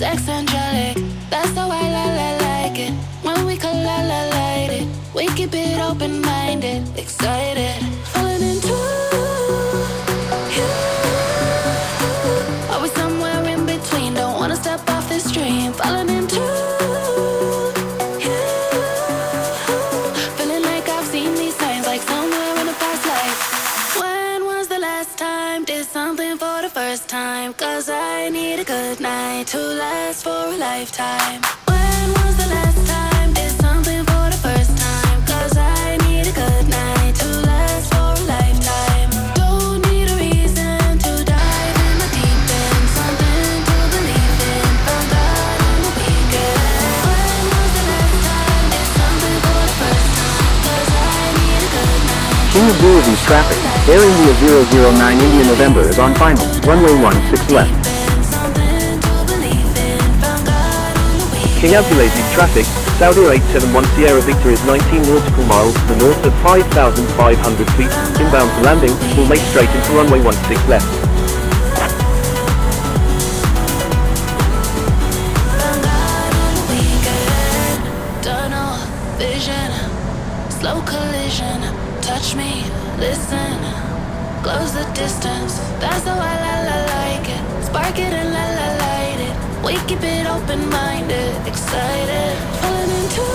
sex angelic. That's the way I like it. When we collide it, we keep it open-minded, excited, falling into you. Are we somewhere in between? Don't wanna step off this stream, falling into you. Feeling like I've seen these signs, like somewhere in a past life. When was the last time? Did something for the first time? 'Cause I need a good night to last for a lifetime. When was the last time? Did something for the first time? 'Cause I need a good night to last for a lifetime. Don't need a reason to dive in the deep end. Something to believe in, found God on the weekend. When was the last time? Did something for the first time? 'Cause I need a good night. King of Boulevards traffic. Air India 009 India November is on final. Runway 16 left. King Abdulaziz traffic. Saudia 871 Sierra Victor is 19 nautical miles to the north at 5,500 feet. Inbound to landing. Will make straight into runway 16 left. Tunnel vision, slow collision. Touch me, listen, close the distance. That's how I like it. Spark it and light it. We keep it open-minded, excited, falling into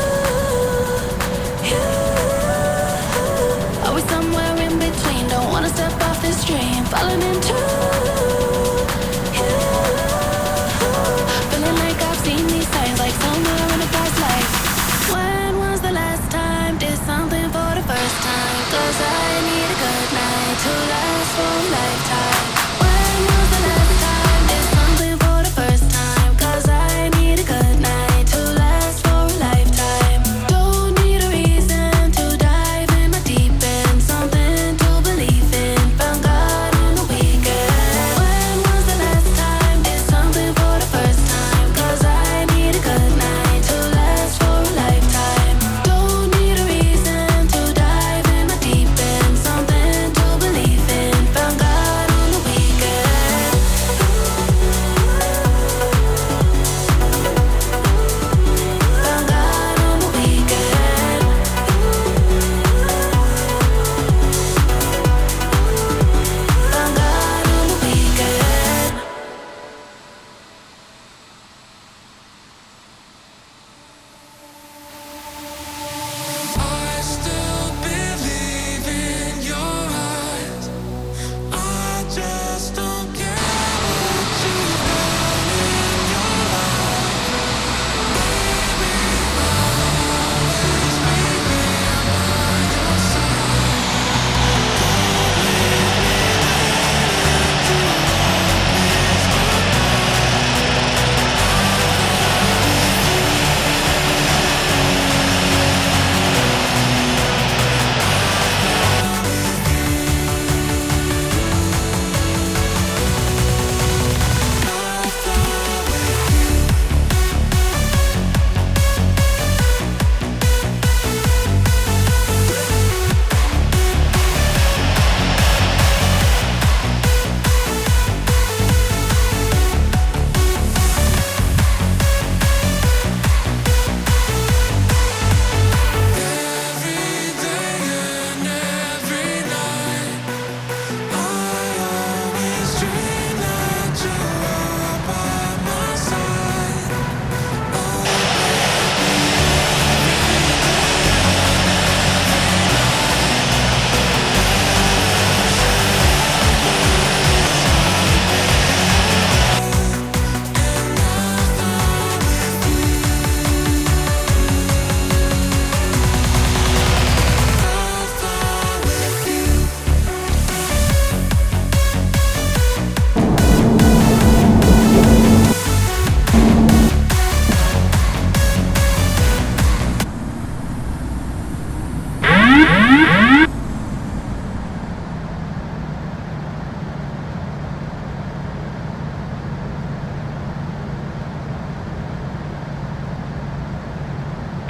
you. Are we somewhere in between? Don't wanna step off this stream, falling into you. Feeling like I've seen these signs, like somewhere in a past life. When was the last time? Did something for the first time? 'Cause I need a good night to last for a lifetime. When was the last time? Did something for the first time? 'Cause I need a good night to last for a lifetime. Don't need a reason to dive in my deep end. Something to believe in, found God on the weekend.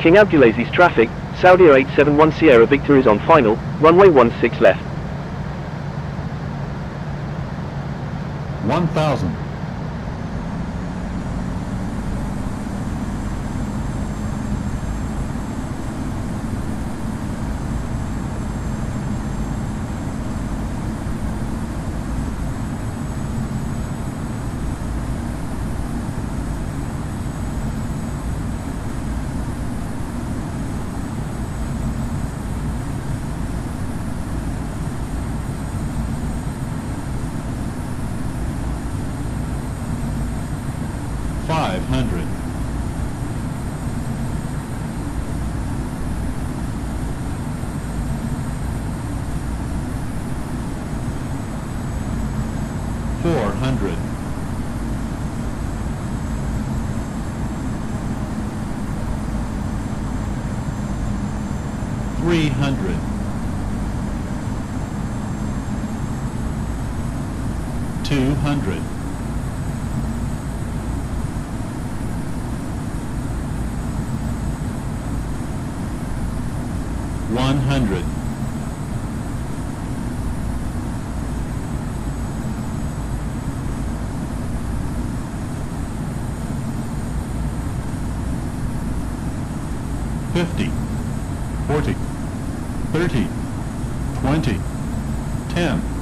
King Abdulaziz's traffic, Saudia 871 Sierra Victor is on final, runway 16 left. 1,000. 500. 400. 300. 200. 100. 50. 40. 30. 20. 10.